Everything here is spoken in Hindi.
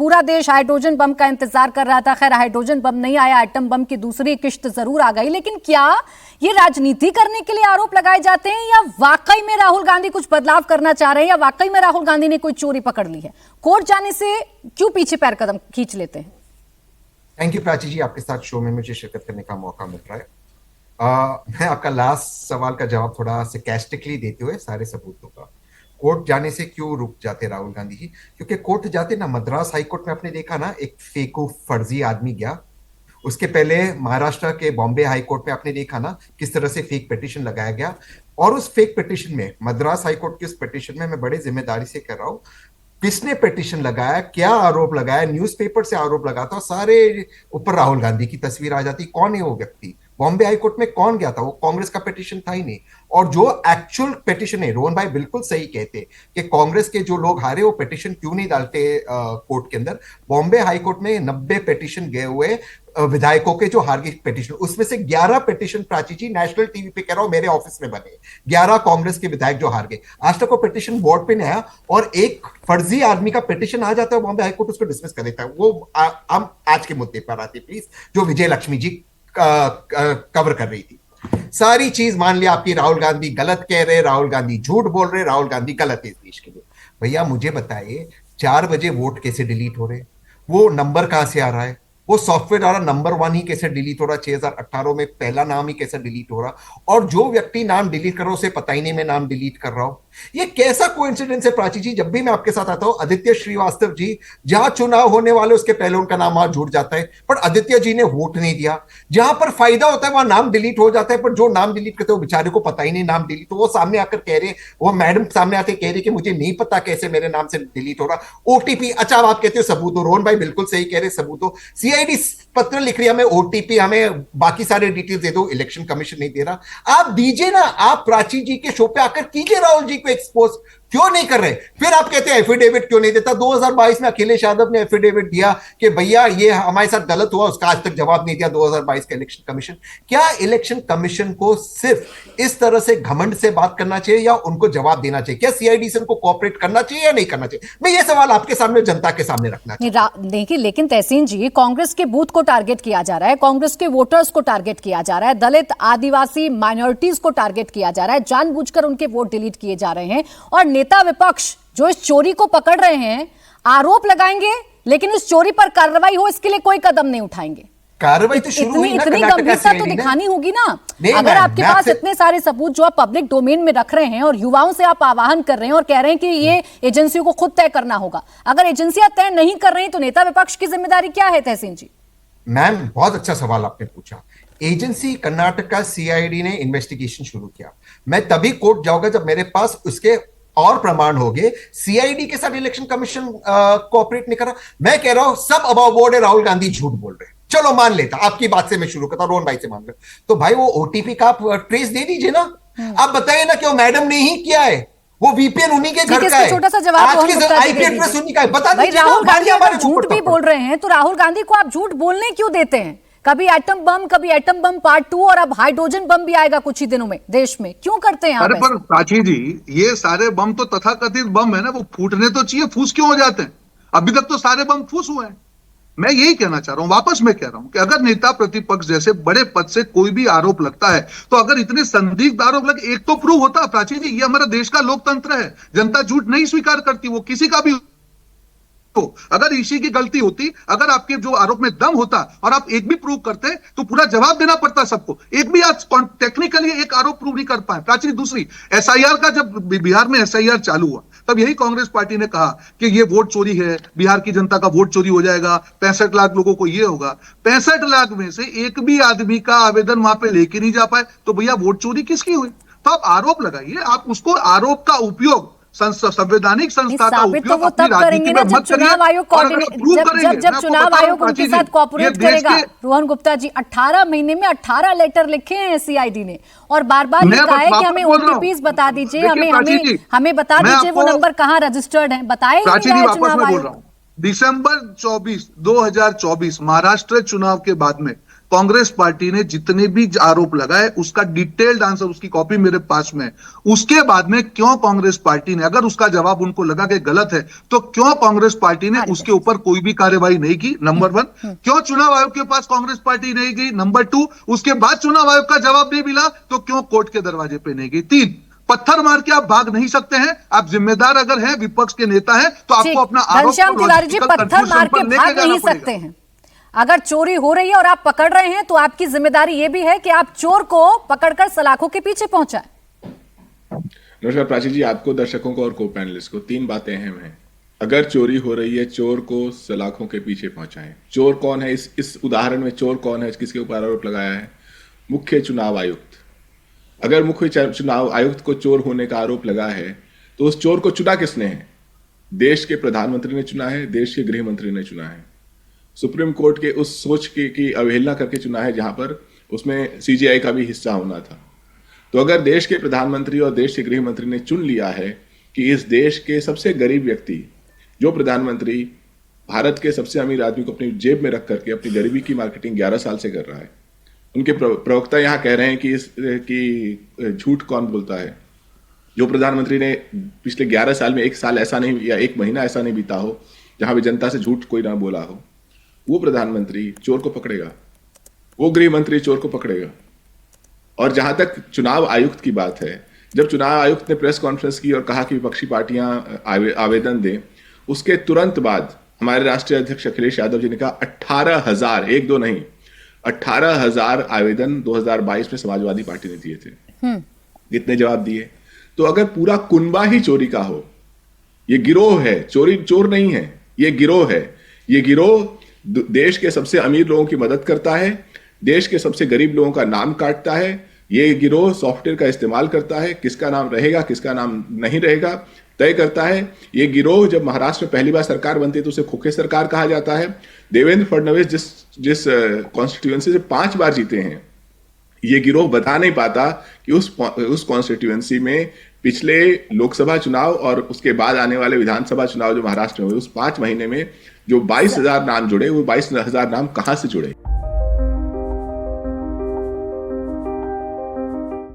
पूरा देश हाइड्रोजन बम का इंतजार कर रहा था। खैर हाइड्रोजन बम नहीं आया, एटम बम की दूसरी किश्त जरूर आ गई। लेकिन क्या ये राजनीति करने के लिए आरोप लगाए जाते हैं या वाकई में राहुल गांधी कुछ बदलाव करना चाह रहे हैं, या वाकई में राहुल गांधी ने कोई चोरी पकड़ ली है? कोर्ट जाने से क्यों पीछे पैर कदम खींच लेते हैं? थैंक यू प्राची जी, आपके साथ शो में मुझे शिरकत करने का मौका मिल रहा है। मैं आपका लास्ट सवाल का जवाब थोड़ा सरकास्टिकली देते हुए सारे सबूतों का, कोर्ट जाने से क्यों रुक जाते राहुल गांधी जी? क्योंकि कोर्ट जाते ना, मद्रास हाई कोर्ट में आपने देखा ना, एक फेको फर्जी आदमी गया। उसके पहले महाराष्ट्र के बॉम्बे हाई कोर्ट में आपने देखा ना किस तरह से फेक पिटीशन लगाया गया। और उस फेक पिटीशन में, मद्रास हाई कोर्ट की उस पिटीशन में, मैं बड़े जिम्मेदारी से कर रहा हूं, किसने पिटीशन लगाया, क्या आरोप लगाया, न्यूज़पेपर से आरोप लगाता, सारे ऊपर राहुल गांधी की तस्वीर आ जाती। कौन है वो व्यक्ति? बॉम्बे हाईकोर्ट में कौन गया था? वो कांग्रेस का पिटीशन था ही नहीं। और जो एक्चुअल पिटीशन है, रोहन भाई बिल्कुल सही कहते कि कांग्रेस के जो लोग हारे वो पिटीशन क्यों नहीं डालते कोर्ट के अंदर। बॉम्बे हाईकोर्ट में 90 पिटीशन गए हुए विधायकों के जो हार गए पिटीशन, उसमें से 11 पिटीशन, प्राची जी नेशनल टीवी पे कह रहा हूं, मेरे ऑफिस में बने 11 कांग्रेस के विधायक जो हार गए। आज तक वो पिटीशन बोर्ड पे नहीं आया, और एक फर्जी आदमी का पिटीशन आ जाता है, बॉम्बे हाईकोर्ट उसको डिसमिस कर देता है। वो हम आज के मुद्दे पर आते प्लीज, जो विजय लक्ष्मी जी कवर कर रही थी। सारी चीज मान लिया आपकी, राहुल गांधी गलत कह रहे, राहुल गांधी झूठ बोल रहे, राहुल गांधी गलत है इस देश के लिए। भैया मुझे बताइए, 4 बजे वोट कैसे डिलीट हो रहे? वो नंबर कहां से आ रहा है? वो सॉफ्टवेयर द्वारा नंबर 1 ही कैसे डिलीट हो रहा? 2018 में पहला नाम ही कैसे डिलीट हो रहा? और जो व्यक्ति नाम डिलीट कर रहा है उसे पता ही नहीं मैं नाम डिलीट कर रहा हूं। ये कैसा कोइंसिडेंस है प्राची जी? जब भी मैं आपके साथ आता हूं, आदित्य श्रीवास्तव जी, जहां चुनाव होने वाले उसके पहले उनका नाम वहां जुड़ जाता है, पर आदित्य जी ने वोट नहीं दिया। जहां पर फायदा होता है वहां नाम डिलीट हो जाता है, पर जो नाम डिलीट करते हैं वो बेचारे को पता ही नहीं नाम डिलीट। तो वो सामने आकर कह रहे, वो मैडम सामने आके कह रही कि मुझे नहीं पता कैसे मेरे नाम से डिलीट हो रहा। ओटीपी, अच्छा आप कहते हो सबूत हो, रोहन भाई बिल्कुल सही कह रहे, सबूत हो। सीआईडी पत्र लिख रही है, हमें ओटीपी, हमें बाकी सारे डिटेल्स दे दो, इलेक्शन कमीशन नहीं दे रहा। आप दीजिए ना, आप प्राची जी के शो पे आकर कीजिए राहुल जी को एक्सपोज, क्यों नहीं कर रहे? फिर आप कहते हैं एफिडेविट क्यों नहीं देता? 2022 में अखिलेश यादव ने एफिडेविट दिया कि भैया ये हमारे साथ गलत हुआ, उसका आज तक जवाब नहीं दिया 2022 का इलेक्शन कमीशन। क्या इलेक्शन कमीशन को सिर्फ इस तरह से घमंड से बात करना चाहिए या उनको जवाब देना चाहिए? क्या सीआईडी से उनको कोऑपरेट करना चाहिए या नहीं करना चाहिए? मैं ये सवाल आपके सामने, जनता के सामने रखना चाहिए। देखिए, लेकिन तहसीन जी, कांग्रेस के बूथ को टारगेट किया जा रहा है, कांग्रेस के वोटर्स को टारगेट किया जा रहा है, दलित आदिवासी माइनॉरिटीज को टारगेट किया जा रहा है, जानबूझकर उनके वोट डिलीट किए जा रहे हैं। और नेता विपक्ष जो इस चोरी को पकड़ रहे हैं, आरोप लगाएंगे, लेकिन इस चोरी पर कार्रवाई हो इसके लिए कोई कदम नहीं उठाएंगे। कार्रवाई तो शुरू हुई ना, इतनी गंभीरता तो दिखानी होगी ना। अगर आपके पास इतने सारे सबूत जो आप पब्लिक डोमेन में रख रहे हैं और युवाओं से आप आह्वान कर रहे हैं और कह रहे हैं कि ये एजेंसियों को खुद तय करना होगा, अगर एजेंसियां तय नहीं कर रही तो नेता विपक्ष की जिम्मेदारी क्या है? तहसीन जी, मैम बहुत अच्छा सवाल आपने पूछा। एजेंसी कर्नाटका सीआईडी ने इन्वेस्टिगेशन शुरू किया। मैं तभी कोर्ट जाऊंगा जब मेरे पास उसके और प्रमाण हो गए। सीआईडी के साथ इलेक्शन कमीशन कोऑपरेट नहीं कर रहा। मैं कह रहा हूं सब अबाव बोर्ड है, राहुल गांधी झूठ बोल रहे हैं। चलो मान लेता, आपकी बात से मैं शुरू करता हूं, रोहन भाई से मान लो। तो भाई वो ओटीपी का आप ट्रेस दे दीजिए ना। आप बताइए ना कि वो मैडम ने ही किया है, वो वीपीएन उन्हीं के घर का है, छोटा सा जवाब आज के आईपी एड्रेस उन्हीं का है। बता दीजिए राहुल गांधी अगर झूठ भी बोल रहे हैं तो राहुल गांधी को आप झूठ बोलने क्यों देते हैं? कभी एटम बम, कभी एटम बम पार्ट 2, और अब हाइड्रोजन बम भी आएगा कुछ ही दिनों में देश में। क्यों करते हैं आप? अरे पर प्राची जी, ये सारे बम तो तथाकथित बम है ना, वो फूटने तो चाहिए, फूस क्यों हो जाते हैं? अभी तक तो सारे बम फूस हुए हैं। मैं यही कहना चाह रहा हूं, वापस मैं कह रहा हूं कि अगर नेता प्रतिपक्ष जैसे बड़े पद से कोई भी आरोप लगता है, तो अगर इतने संदिग्ध आरोप लगे, एक तो प्रूव होता। प्राची जी, ये हमारे देश का लोकतंत्र है, जनता झूठ नहीं स्वीकार करती, वो किसी का भी। तो अगर इसी की गलती होती, अगर आपके जो आरोप में दम होता और आप एक भी प्रूव करते, तो पूरा जवाब देना पड़ता सबको। एक भी आज टेक्निकली एक आरोप प्रूव नहीं कर पाए। प्राची, दूसरी एसआईआर का, जब बिहार में एसआईआर चालू हुआ, तब यही कांग्रेस पार्टी ने कहा कि ये वोट चोरी है, बिहार की जनता का वोट चोरी हो जाएगा, 65 लाख लोगों को ये होगा। 65 लाख में से एक भी आदमी का आवेदन वहां पे लेके नहीं जा पाए, तो भैया वोट चोरी किसकी हुई? तो आप आरोप लगाइए, आप उसको आरोप का उपयोग संवैधानिक संस्था का उपयोग तो वो तब करेंगे ना जब चुनाव आयोग जब चुनाव आयोग उनके साथ कोऑपरेट करेगा। रोहन गुप्ता जी, 18 महीने में 18 लेटर लिखे हैं सीआईडी ने, और बार बार ये कहा है कि हमें ओटीपीज बता दीजिए, हमें बता दीजिए वो नंबर कहाँ रजिस्टर्ड है। बताए चुनाव आयोग। दिसंबर 2024 महाराष्ट्र चुनाव के बाद में कांग्रेस पार्टी ने जितने भी आरोप लगाए उसका डिटेल्ड आंसर, उसकी कॉपी मेरे पास में है। उसके बाद में क्यों कांग्रेस पार्टी ने, अगर उसका जवाब उनको लगा कि गलत है, तो क्यों कांग्रेस पार्टी ने उसके ऊपर कोई भी कार्रवाई नहीं की, नंबर 1। क्यों चुनाव आयोग के पास कांग्रेस पार्टी नहीं गई, नंबर 2। उसके बाद चुनाव आयोग का जवाब नहीं मिला तो क्यों कोर्ट के दरवाजे पे नहीं गई, 3। पत्थर मार के आप भाग नहीं सकते हैं। आप जिम्मेदार अगर हैं, विपक्ष के नेता हैं, तो आपको अपना आरोप घनश्याम तिवारी जी, पत्थर मार के भाग नहीं सकते हैं। अगर चोरी हो रही है और आप पकड़ रहे हैं तो आपकी जिम्मेदारी यह भी है कि आप चोर को पकड़कर सलाखों के पीछे पहुंचाएं। नमस्कार प्राची जी, आपको, दर्शकों को और को पैनलिस्ट को 3 बातें अहम हैं। अगर चोरी हो रही है, चोर को सलाखों के पीछे पहुंचाएं। चोर कौन है? इस उदाहरण में चोर कौन है, किसके ऊपर आरोप लगाया है? मुख्य चुनाव आयुक्त। अगर मुख्य चुनाव आयुक्त को चोर होने का आरोप लगा है तो उस चोर को चुना किसने है? देश के प्रधानमंत्री ने चुना है, देश के गृह मंत्री ने चुना है, सुप्रीम कोर्ट के उस सोच की अवहेलना करके चुना है जहां पर उसमें सीजीआई का भी हिस्सा होना था। तो अगर देश के प्रधानमंत्री और देश के गृह मंत्री ने चुन लिया है कि इस देश के सबसे गरीब व्यक्ति, जो प्रधानमंत्री भारत के सबसे अमीर आदमी को अपनी जेब में रख करके अपनी गरीबी की मार्केटिंग 11 साल से कर रहा है, उनके प्रवक्ता यहां कह रहे हैं कि झूठ कौन बोलता है? जो प्रधानमंत्री ने पिछले 11 साल में 1 साल ऐसा नहीं या 1 महीना ऐसा नहीं बीता हो जहां भी जनता से झूठ कोई ना बोला हो, वो प्रधानमंत्री चोर को पकड़ेगा, वो गृह मंत्री चोर को पकड़ेगा। और जहां तक चुनाव आयुक्त की बात है, जब चुनाव आयुक्त ने प्रेस कॉन्फ्रेंस की और कहा कि विपक्षी पार्टियां आवेदन दें, उसके तुरंत बाद हमारे राष्ट्रीय अध्यक्ष अखिलेश यादव जी ने कहा 18,000, 1-2 नहीं, 18,000 आवेदन 2022 में समाजवादी पार्टी ने दिए थे। कितने जवाब दिए? तो अगर पूरा कुनबा ही चोरी का हो, ये गिरोह है, चोर नहीं है, ये गिरोह है। ये गिरोह देश के सबसे अमीर लोगों की मदद करता है, देश के सबसे गरीब लोगों का नाम काटता है। ये गिरोह सॉफ्टवेयर का इस्तेमाल करता है, किसका नाम रहेगा किसका नाम नहीं रहेगा तय करता है। ये गिरोह जब महाराष्ट्र में पहली बार सरकार बनती है तो उसे खोखे सरकार कहा जाता है। देवेंद्र फडणवीस जिस कॉन्स्टिट्यूएंसी से 5 बार जीते हैं, ये गिरोह बता नहीं पाता कि उस कॉन्स्टिट्यूएंसी में पिछले लोकसभा चुनाव और उसके बाद आने वाले विधानसभा चुनाव जो महाराष्ट्र में हुए, उस 5 महीने में जो 22,000 नाम जुड़े, वो 22,000 नाम कहां से जुड़े।